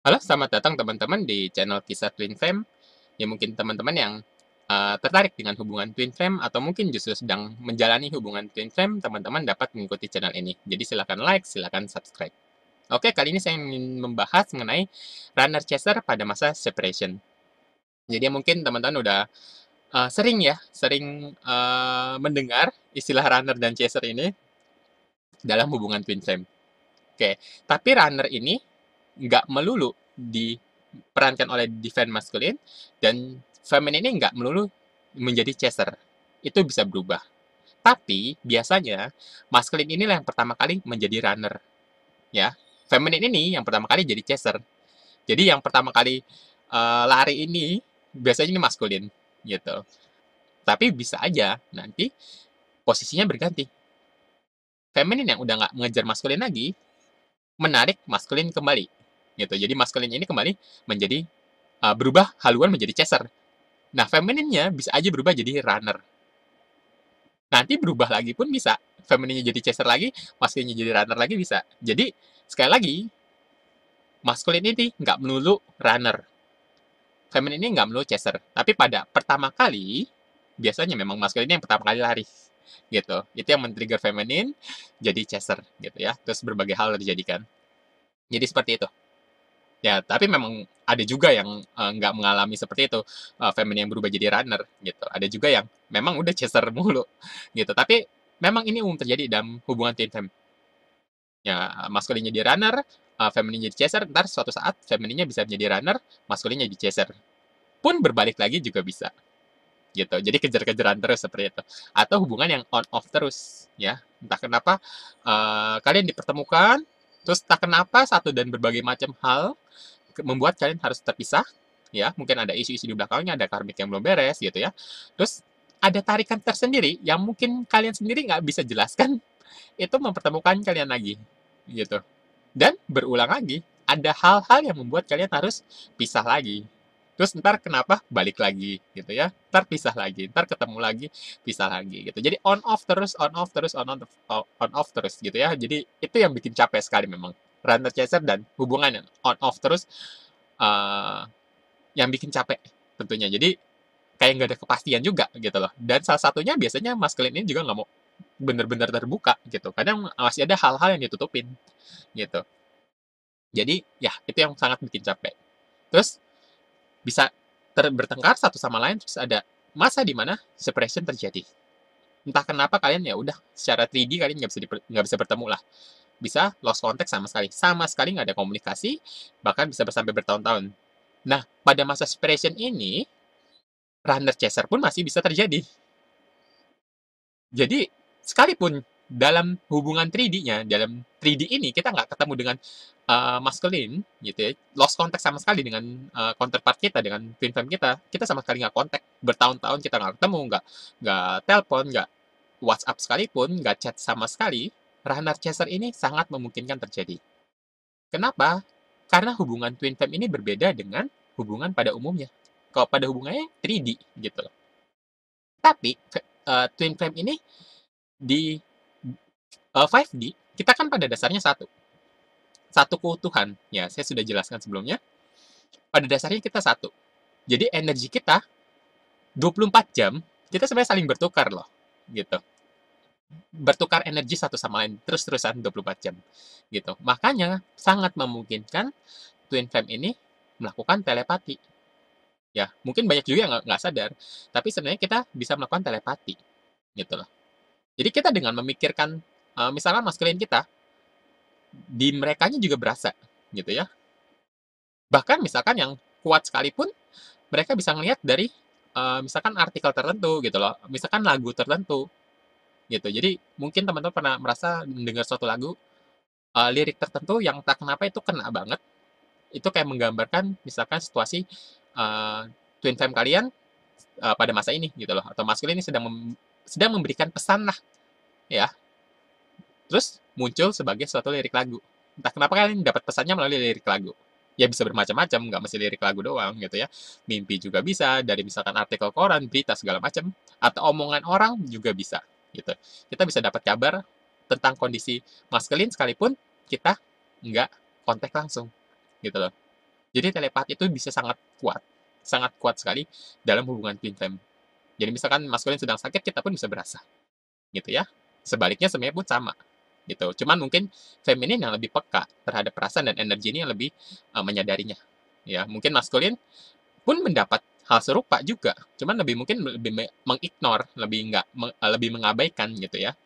Halo, selamat datang teman-teman di channel Kisah Twin Flame. Ya mungkin teman-teman yang tertarik dengan hubungan Twin Flame atau mungkin justru sedang menjalani hubungan Twin Flame, teman-teman dapat mengikuti channel ini. Jadi silakan like, silakan subscribe. Oke, kali ini saya ingin membahas mengenai runner chaser pada masa separation. Jadi mungkin teman-teman udah sering mendengar istilah runner dan chaser ini dalam hubungan Twin Flame. Oke, tapi runner ini nggak melulu diperankan oleh divine masculine, dan feminine ini nggak melulu menjadi chaser. Itu bisa berubah. Tapi biasanya masculine inilah yang pertama kali menjadi runner, ya. Feminine ini yang pertama kali jadi chaser. Jadi yang pertama kali lari ini biasanya ini maskulin gitu. Tapi bisa aja nanti posisinya berganti. Feminine yang udah nggak mengejar maskulin lagi menarik maskulin kembali gitu. Jadi maskulin ini kembali menjadi berubah haluan menjadi chaser. Nah, femininnya bisa aja berubah jadi runner. Nanti berubah lagi pun bisa. Femininnya jadi chaser lagi, maskulinnya jadi runner lagi bisa. Jadi, sekali lagi, maskulin ini nggak melulu runner. Feminin ini nggak melulu chaser. Tapi pada pertama kali, biasanya memang maskulin yang pertama kali lari. Gitu. Itu yang men-trigger feminin jadi chaser gitu ya. Terus berbagai hal terjadi kan. Jadi seperti itu. Ya, tapi memang ada juga yang nggak mengalami seperti itu, feminin yang berubah jadi runner gitu. Ada juga yang memang udah chaser mulu gitu. Tapi memang ini umum terjadi dalam hubungan twin flame. Ya, maskulinnya jadi runner, femininnya jadi chaser, ntar suatu saat femininnya bisa menjadi runner, maskulinnya jadi chaser. Pun berbalik lagi juga bisa gitu. Jadi kejar-kejaran terus seperti itu. Atau hubungan yang on off terus ya. Entah kenapa kalian dipertemukan, terus tak kenapa satu dan berbagai macam hal membuat kalian harus terpisah, ya. Mungkin ada isu-isu di belakangnya, ada karmik yang belum beres gitu ya. Terus ada tarikan tersendiri yang mungkin kalian sendiri nggak bisa jelaskan, itu mempertemukan kalian lagi, gitu. Dan berulang lagi, ada hal-hal yang membuat kalian harus pisah lagi. Terus ntar kenapa balik lagi gitu ya. Ntar pisah lagi, ntar ketemu lagi, pisah lagi gitu. Jadi on off terus, on off terus, on off terus gitu ya. Jadi itu yang bikin capek sekali memang. Runner chaser dan hubungan yang on off terus uh, yang bikin capek tentunya. Jadi kayak nggak ada kepastian juga gitu loh. Dan salah satunya biasanya maskulin ini juga nggak mau bener-bener terbuka gitu. Kadang masih ada hal-hal yang ditutupin gitu. Jadi ya itu yang sangat bikin capek. Terus bisa bertengkar satu sama lain, terus ada masa di mana separation terjadi. Entah kenapa kalian ya udah secara 3D kalian nggak bisa bertemu lah. Bisa lost contact sama sekali nggak ada komunikasi, bahkan bisa sampai bertahun-tahun. Nah, pada masa separation ini, runner chaser pun masih bisa terjadi. Jadi, sekalipun dalam hubungan 3D-nya, dalam 3D ini kita nggak ketemu dengan masculine, gitu ya, lost contact sama sekali dengan counterpart kita, dengan twin flame kita sama sekali nggak kontak, bertahun-tahun kita nggak ketemu, nggak telepon, nggak WhatsApp sekalipun, nggak chat sama sekali, runner chaser ini sangat memungkinkan terjadi. Kenapa? Karena hubungan twin flame ini berbeda dengan hubungan pada umumnya. Kalau pada hubungannya 3D gitu loh. Tapi twin flame ini di 5D kita kan pada dasarnya satu, satu keutuhan. Ya, saya sudah jelaskan sebelumnya. Pada dasarnya kita satu. Jadi energi kita 24 jam kita sebenarnya saling bertukar loh, gitu. Bertukar energi satu sama lain terus-terusan 24 jam gitu. Makanya sangat memungkinkan twin flame ini melakukan telepati. Ya, mungkin banyak juga yang nggak sadar, tapi sebenarnya kita bisa melakukan telepati gitu loh. Jadi kita dengan memikirkan misalkan maskulin kita, di merekanya juga berasa gitu ya. Bahkan misalkan yang kuat sekalipun mereka bisa ngelihat dari misalkan artikel tertentu gitu loh, misalkan lagu tertentu gitu. Jadi mungkin teman-teman pernah merasa mendengar suatu lagu, lirik tertentu yang tak kenapa itu kena banget. Itu kayak menggambarkan misalkan situasi uh, twin flame kalian pada masa ini gitu loh, atau maskulin ini sedang memberikan pesan lah ya. Terus muncul sebagai suatu lirik lagu. Entah kenapa kalian dapat pesannya melalui lirik lagu. Ya bisa bermacam-macam, nggak mesti lirik lagu doang gitu ya. Mimpi juga bisa, dari misalkan artikel koran, berita segala macam, atau omongan orang juga bisa gitu. Kita bisa dapat kabar tentang kondisi maskulin sekalipun kita nggak kontak langsung gitu loh. Jadi telepati itu bisa sangat kuat sekali dalam hubungan twin flame. Jadi misalkan maskulin sedang sakit, kita pun bisa berasa, gitu ya. Sebaliknya sebenarnya pun sama, gitu. Cuman mungkin feminin yang lebih peka terhadap perasaan dan energi ini yang lebih menyadarinya. Ya, mungkin maskulin pun mendapat hal serupa juga, cuman mungkin lebih mengignore, lebih mengabaikan gitu ya.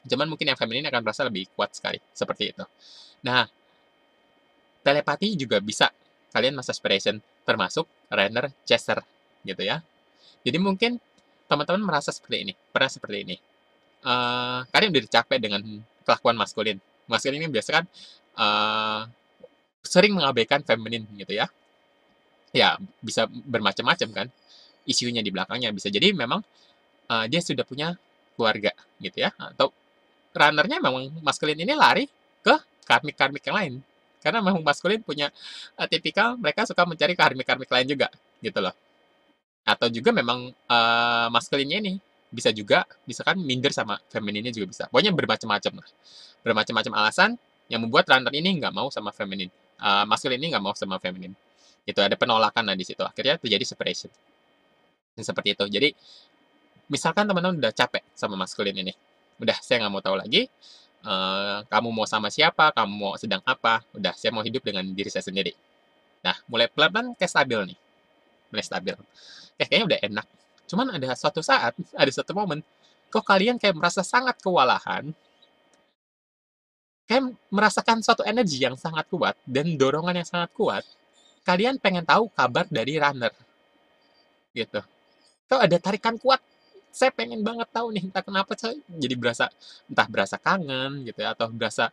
Cuman mungkin yang feminin akan merasa lebih kuat sekali, seperti itu. Nah, telepati juga bisa kalian mass aspiration, termasuk Rainer Chaser, gitu ya. Jadi mungkin teman-teman merasa seperti ini, pernah seperti ini. Kalian udah capek dengan kelakuan maskulin. Maskulin ini biasa kan sering mengabaikan feminin gitu ya. Ya, bisa bermacam-macam kan isunya di belakangnya. Bisa jadi memang dia sudah punya keluarga gitu ya. Atau runnernya memang maskulin ini lari ke karmik-karmik yang lain. Karena memang maskulin punya tipikal mereka suka mencari karmik-karmik lain juga gitu loh. Atau juga memang maskulinnya ini bisa juga misalkan minder sama femininnya juga bisa. Pokoknya bermacam-macam lah. Bermacam-macam alasan yang membuat runner ini nggak mau sama feminin. Maskulin ini nggak mau sama feminin. Itu ada penolakan lah di situ. Akhirnya terjadi separation. Dan seperti itu. Jadi misalkan teman-teman udah capek sama maskulin ini. Udah, saya nggak mau tahu lagi. Kamu mau sama siapa, kamu mau sedang apa. Udah, saya mau hidup dengan diri saya sendiri. Nah, mulai pelan-pelan kayak stabil nih. Mulai stabil. Kayaknya udah enak. Cuman ada suatu saat, ada satu momen, kok kalian kayak merasa sangat kewalahan, kayak merasakan suatu energi yang sangat kuat, dan dorongan yang sangat kuat, kalian pengen tahu kabar dari runner, gitu. Kok ada tarikan kuat, saya pengen banget tahu nih, entah kenapa saya jadi berasa, entah berasa kangen, gitu ya, atau berasa,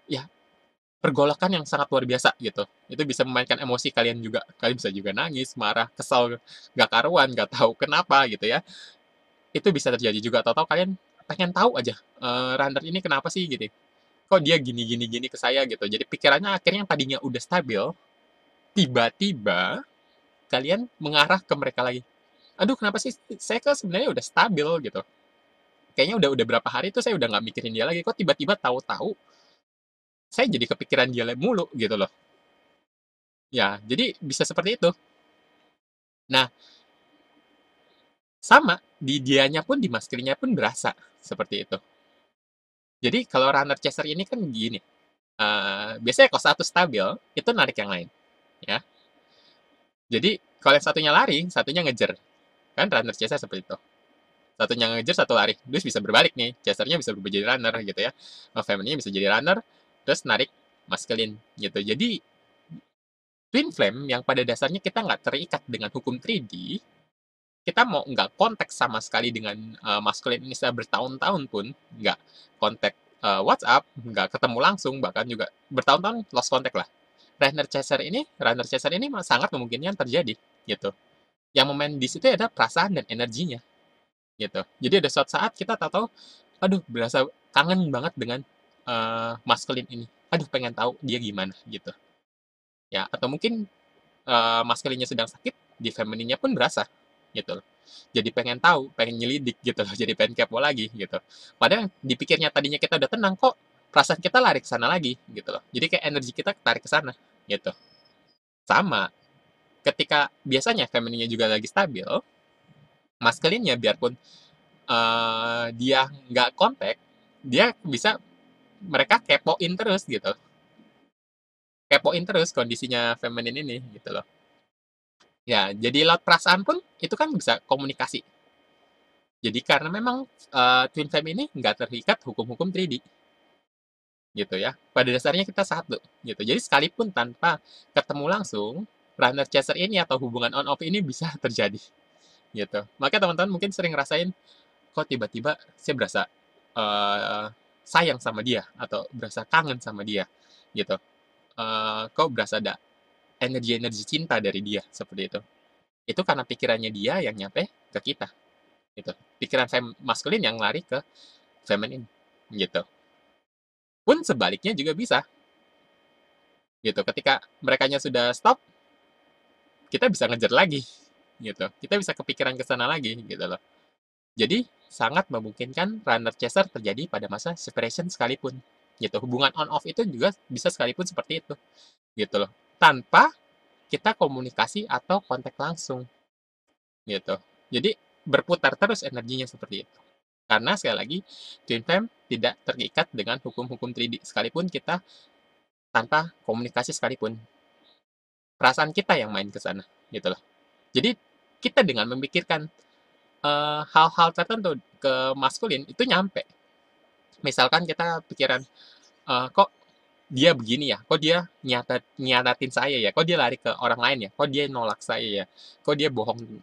ya, pergolakan yang sangat luar biasa, gitu. Itu bisa memainkan emosi kalian juga. Kalian bisa juga nangis, marah, kesal, gak karuan, gak tahu kenapa, gitu ya. Itu bisa terjadi juga, tahu-tahu kalian pengen tahu aja, runner ini kenapa sih gitu, kok dia gini gini gini ke saya gitu. Jadi pikirannya akhirnya yang tadinya udah stabil, tiba-tiba kalian mengarah ke mereka lagi. Aduh kenapa sih saya kan sebenarnya udah stabil gitu. Kayaknya udah berapa hari tuh saya udah nggak mikirin dia lagi. Kok tiba-tiba tahu-tahu saya jadi kepikiran dia mulu gitu loh. Ya, jadi bisa seperti itu. Nah, sama di dianya pun di maskilnya pun berasa seperti itu. Jadi kalau runner chaser ini kan gini, biasanya kalau satu stabil, itu narik yang lain, ya. Jadi, kalau yang satunya lari, satunya ngejar. Kan runner chaser seperti itu. Satunya ngejar, satu lari. Terus bisa berbalik nih, chasernya bisa berubah jadi runner gitu ya. Femininnya bisa jadi runner, terus narik masculine gitu. Jadi, twin flame yang pada dasarnya kita nggak terikat dengan hukum 3D, kita mau nggak kontak sama sekali dengan masculine ini setelah bertahun-tahun pun, nggak kontak WhatsApp, nggak ketemu langsung, bahkan juga bertahun-tahun lost contact lah. Runner chaser ini sangat memungkinkan terjadi gitu. Yang momen di situ ada perasaan dan energinya gitu. Jadi ada suatu saat kita tahu-tahu, aduh berasa kangen banget dengan maskulin ini. Aduh pengen tahu dia gimana gitu. Ya, atau mungkin maskulinnya sedang sakit, di femininnya pun berasa gitu loh. Jadi pengen tahu, pengen nyelidik gitu loh, jadi pengen kepo lagi gitu. Padahal dipikirnya tadinya kita udah tenang kok, perasaan kita lari ke sana lagi gitu loh. Jadi kayak energi kita tarik ke sana gitu. Sama, ketika biasanya femininnya juga lagi stabil, maskulinnya biarpun dia nggak kontak, dia bisa mereka kepoin terus gitu. Kepoin terus kondisinya feminin ini gitu loh. Ya, jadi lewat perasaan pun itu kan bisa komunikasi. Jadi karena memang twin flame ini nggak terikat hukum-hukum 3D gitu ya. Pada dasarnya kita satu gitu. Jadi sekalipun tanpa ketemu langsung, runner chaser ini atau hubungan on off ini bisa terjadi gitu. Makanya teman-teman mungkin sering ngerasain kok tiba-tiba saya berasa sayang sama dia atau berasa kangen sama dia gitu. Kok berasa ada energi-energi cinta dari dia seperti itu. Itu karena pikirannya dia yang nyampe ke kita gitu. Pikiran maskulin yang lari ke feminin gitu. Pun sebaliknya juga bisa gitu. Ketika merekanya sudah stop, kita bisa ngejar lagi gitu. Kita bisa kepikiran ke sana lagi gitu loh. Jadi sangat memungkinkan runner chaser terjadi pada masa separation sekalipun gitu. Hubungan on off itu juga bisa sekalipun seperti itu gitu loh. Tanpa kita komunikasi atau kontak langsung gitu. Jadi berputar terus energinya seperti itu. Karena sekali lagi twin flame tidak terikat dengan hukum-hukum 3D sekalipun kita tanpa komunikasi sekalipun. Perasaan kita yang main ke sana gitu loh. Jadi kita dengan memikirkan hal-hal tertentu ke maskulin itu nyampe. Misalkan kita pikiran kok dia begini ya, kok dia nyatatin saya ya, kok dia lari ke orang lain ya, kok dia nolak saya ya, kok dia bohong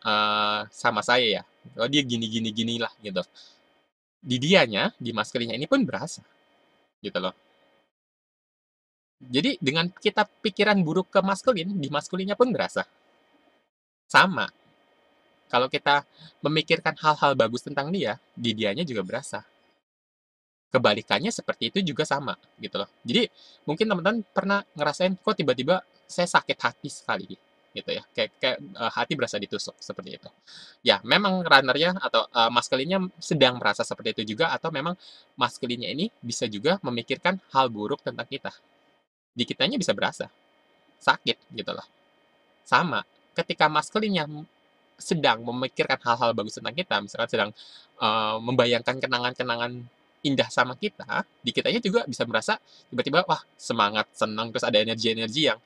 sama saya ya, kok dia gini gini ginilah gitu. Di dianya, di maskulinnya ini pun berasa gitu loh. Jadi dengan kita pikiran buruk ke maskulin, di maskulinnya pun berasa. Sama. Kalau kita memikirkan hal-hal bagus tentang dia, di dianya juga berasa. Kebalikannya seperti itu juga sama gitu loh. Jadi mungkin teman-teman pernah ngerasain kok tiba-tiba saya sakit hati sekali gitu ya. Kayak hati berasa ditusuk seperti itu. Ya, memang runnernya atau maskulinnya sedang merasa seperti itu juga atau memang maskulinnya ini bisa juga memikirkan hal buruk tentang kita. Di kitanya bisa berasa sakit gitu loh. Sama, ketika maskulinnya sedang memikirkan hal-hal bagus tentang kita, misalkan sedang membayangkan kenangan-kenangan indah sama kita, di kitanya juga bisa merasa tiba-tiba wah semangat, senang, terus ada energi-energi yang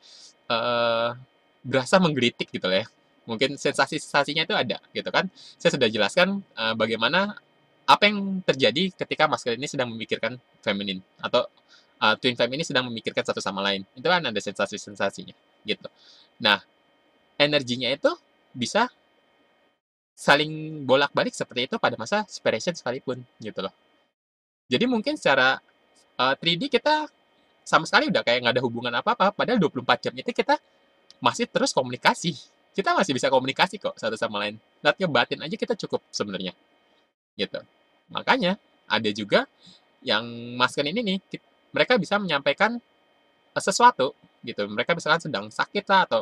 eh, berasa menggelitik gitu lah ya. Mungkin sensasi-sensasinya itu ada gitu kan. Saya sudah jelaskan bagaimana apa yang terjadi ketika maskulin ini sedang memikirkan feminin atau twin flame ini sedang memikirkan satu sama lain. Itu kan ada sensasi-sensasinya gitu. Nah, energinya itu bisa saling bolak-balik seperti itu pada masa separation sekalipun gitu loh. Jadi mungkin secara 3D kita sama sekali udah kayak nggak ada hubungan apa-apa, padahal 24 jam itu kita masih terus komunikasi. Kita masih bisa komunikasi kok satu sama lain. Lihat batin aja kita cukup sebenarnya gitu. Makanya ada juga yang masken ini nih, mereka bisa menyampaikan sesuatu gitu. Mereka misalkan sedang sakit lah atau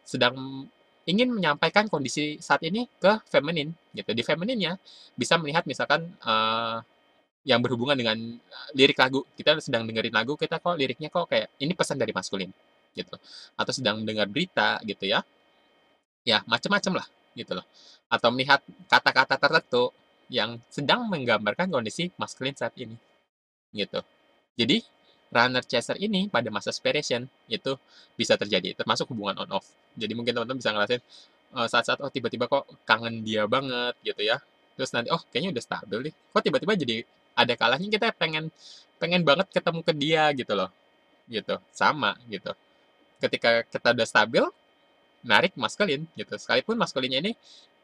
sedang ingin menyampaikan kondisi saat ini ke feminin gitu. Di femininnya bisa melihat misalkan yang berhubungan dengan lirik lagu. Kita sedang dengerin lagu, kita kok liriknya kok kayak ini pesan dari maskulin gitu. Atau sedang mendengar berita gitu ya. Ya, macam-macam lah gitu loh. Atau melihat kata-kata tertentu yang sedang menggambarkan kondisi maskulin saat ini gitu. Jadi, runner chaser ini pada masa separation itu bisa terjadi, termasuk hubungan on off. Jadi mungkin teman-teman bisa ngerasain saat-saat oh tiba-tiba kok kangen dia banget gitu ya. Terus nanti oh kayaknya udah stabil nih. Kok tiba-tiba jadi ada kalanya kita pengen pengen banget ketemu ke dia gitu loh. Gitu. Sama gitu. Ketika kita udah stabil, narik maskulin gitu. Sekalipun maskulinnya ini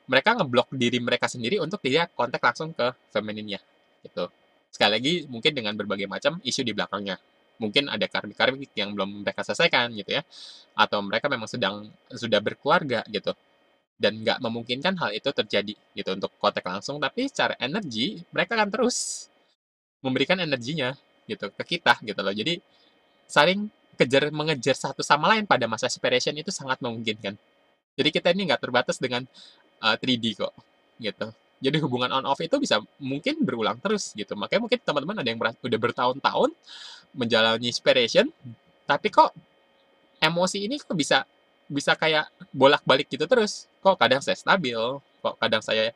mereka ngeblok diri mereka sendiri untuk tidak kontak langsung ke femininnya gitu. Sekali lagi mungkin dengan berbagai macam isu di belakangnya. Mungkin ada karmik-karmik yang belum mereka selesaikan gitu ya. Atau mereka memang sudah berkeluarga gitu. Dan nggak memungkinkan hal itu terjadi gitu untuk kontak langsung. Tapi secara energi mereka akan terus memberikan energinya gitu ke kita gitu loh. Jadi saling mengejar satu sama lain pada masa separation itu sangat memungkinkan. Jadi kita ini nggak terbatas dengan 3D kok gitu. Jadi hubungan on off itu bisa mungkin berulang terus gitu. Makanya mungkin teman-teman ada yang udah bertahun-tahun menjalani separation, tapi kok emosi ini kok bisa bisa kayak bolak-balik gitu terus. Kok kadang saya stabil, kok kadang saya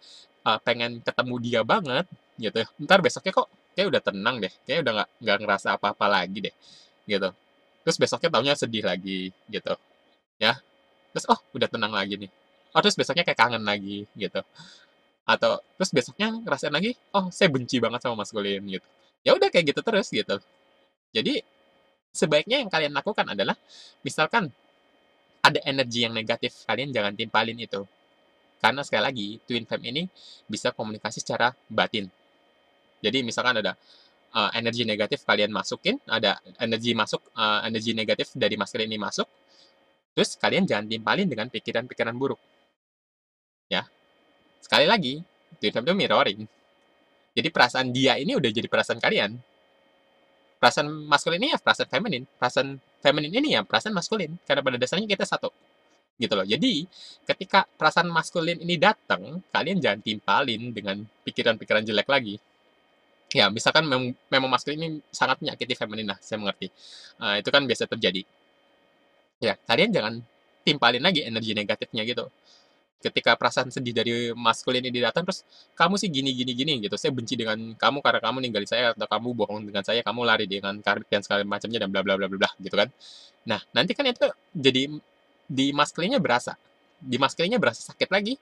pengen ketemu dia banget gitu. Ntar besoknya kok kayak udah tenang deh, kayak udah nggak ngerasa apa-apa lagi deh gitu. Terus besoknya taunya sedih lagi gitu ya. Terus oh udah tenang lagi nih. Oh terus besoknya kayak kangen lagi gitu. Atau terus besoknya ngerasain lagi, oh saya benci banget sama maskulin gitu. Ya udah kayak gitu terus gitu. Jadi sebaiknya yang kalian lakukan adalah misalkan ada energi yang negatif, kalian jangan timpalin itu. Karena sekali lagi, twin flame ini bisa komunikasi secara batin. Jadi misalkan ada energi negatif kalian masukin, ada energi masuk, energi negatif dari maskulin ini masuk, terus kalian jangan timpalin dengan pikiran-pikiran buruk. Ya, sekali lagi, twin flame itu mirroring. Jadi perasaan dia ini udah jadi perasaan kalian. Perasaan maskulin ini ya perasaan feminin. Perasaan feminin ini ya perasaan maskulin. Karena pada dasarnya kita satu. Gitu loh. Jadi, ketika perasaan maskulin ini datang, kalian jangan timpalin dengan pikiran-pikiran jelek lagi. Ya, misalkan memang maskulin ini sangat menyakiti feminin lah, saya mengerti. Itu kan biasa terjadi. Ya, kalian jangan timpalin lagi energi negatifnya gitu. Ketika perasaan sedih dari maskulin ini datang, terus kamu sih gini gini gini gitu, saya benci dengan kamu karena kamu ninggalin saya, atau kamu bohong dengan saya, kamu lari dengan karbit dan segala macamnya dan bla bla bla bla bla gitu kan. Nah, nanti kan itu jadi di maskulinnya berasa. Di maskulinnya berasa sakit lagi.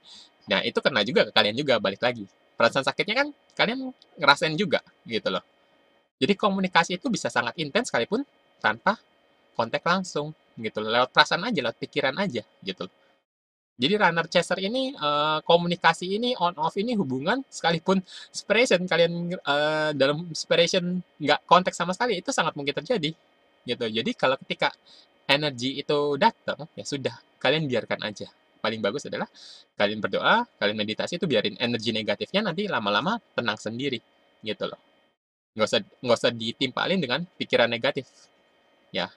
Nah, itu kena juga ke kalian juga balik lagi. Perasaan sakitnya kan kalian ngerasain juga gitu loh. Jadi komunikasi itu bisa sangat intens sekalipun tanpa kontak langsung gitu loh. Lewat perasaan aja, lewat pikiran aja gitu. Jadi runner chaser ini komunikasi ini on off ini hubungan sekalipun separation kalian dalam separation nggak kontak sama sekali itu sangat mungkin terjadi gitu. Jadi kalau ketika energi itu datang ya sudah kalian biarkan aja. Paling bagus adalah kalian berdoa, kalian meditasi itu biarin energi negatifnya nanti lama-lama tenang sendiri gitu loh. Nggak usah ditimpalin dengan pikiran negatif ya.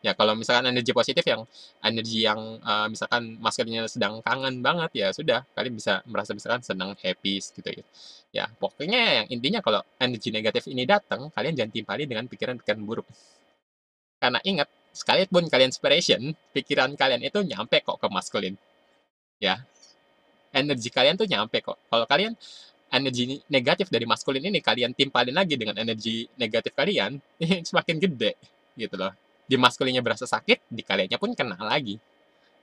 Ya kalau misalkan energi positif yang energi yang misalkan maskernya sedang kangen banget ya sudah kalian bisa merasa misalkan senang happy gitu ya. Ya pokoknya yang intinya kalau energi negatif ini datang kalian jangan timpali dengan pikiran-pikiran buruk. Karena ingat sekalipun kalian inspiration pikiran kalian itu nyampe kok ke maskulin ya. Energi kalian tuh nyampe kok. Kalau kalian energi negatif dari maskulin ini kalian timpalin lagi dengan energi negatif kalian, semakin gede gitu loh. Di maskulinnya berasa sakit, di kaliannya pun kena lagi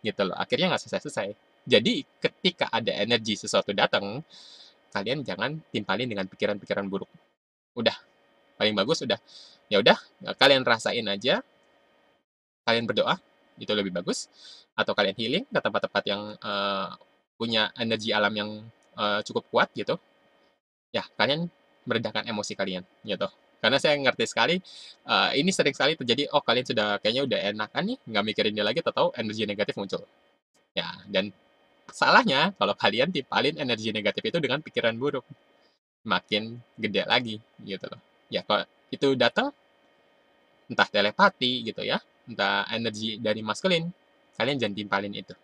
gitu loh. Akhirnya nggak selesai-selesai. Jadi ketika ada energi sesuatu datang, kalian jangan timpalin dengan pikiran-pikiran buruk. Udah, paling bagus udah. Ya udah, kalian rasain aja, kalian berdoa, itu lebih bagus. Atau kalian healing ke tempat-tempat yang punya energi alam yang cukup kuat gitu. Ya, kalian meredakan emosi kalian gitu. Karena saya ngerti sekali, ini sering sekali terjadi, oh kalian sudah kayaknya udah enakan nih, nggak mikirin dia lagi, tahu-tahu energi negatif muncul. Ya, dan salahnya kalau kalian timpalin energi negatif itu dengan pikiran buruk, makin gede lagi gitu loh. Ya kalau itu datang, entah telepati gitu ya, entah energi dari maskulin, kalian jangan timpalin itu.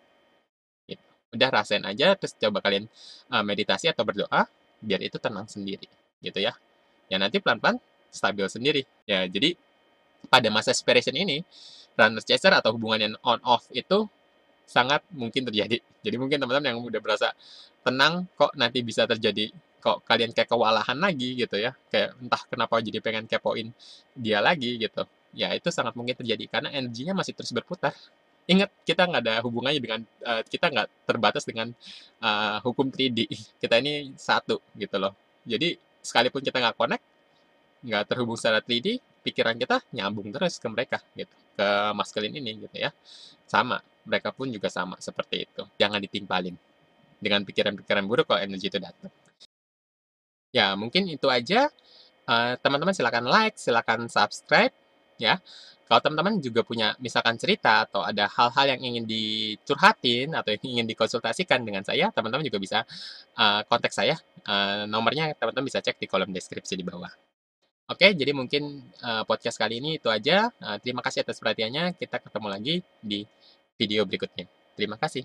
Gitu. Udah rasain aja, terus coba kalian meditasi atau berdoa, biar itu tenang sendiri gitu ya. Ya nanti pelan-pelan stabil sendiri. Ya, jadi pada masa separation ini, runner chaser atau hubungan yang on off itu sangat mungkin terjadi. Jadi mungkin teman-teman yang udah berasa tenang kok nanti bisa terjadi kok kalian kayak kewalahan lagi gitu ya. Kayak entah kenapa jadi pengen kepoin dia lagi gitu. Ya itu sangat mungkin terjadi karena energinya masih terus berputar. Ingat, kita nggak ada hubungannya dengan, kita nggak terbatas dengan hukum 3D. Kita ini satu gitu loh. Jadi sekalipun kita nggak connect, nggak terhubung secara 3D, pikiran kita nyambung terus ke mereka gitu, ke maskulin ini gitu ya. Sama, mereka pun juga sama seperti itu. Jangan ditimpalin dengan pikiran-pikiran buruk kalau energi itu datang. Ya mungkin itu aja. Teman-teman silakan like, silakan subscribe ya. Kalau teman-teman juga punya misalkan cerita atau ada hal-hal yang ingin dicurhatin atau yang ingin dikonsultasikan dengan saya, teman-teman juga bisa kontak saya. Nomornya teman-teman bisa cek di kolom deskripsi di bawah. Oke, jadi mungkin podcast kali ini itu aja. Terima kasih atas perhatiannya. Kita ketemu lagi di video berikutnya. Terima kasih.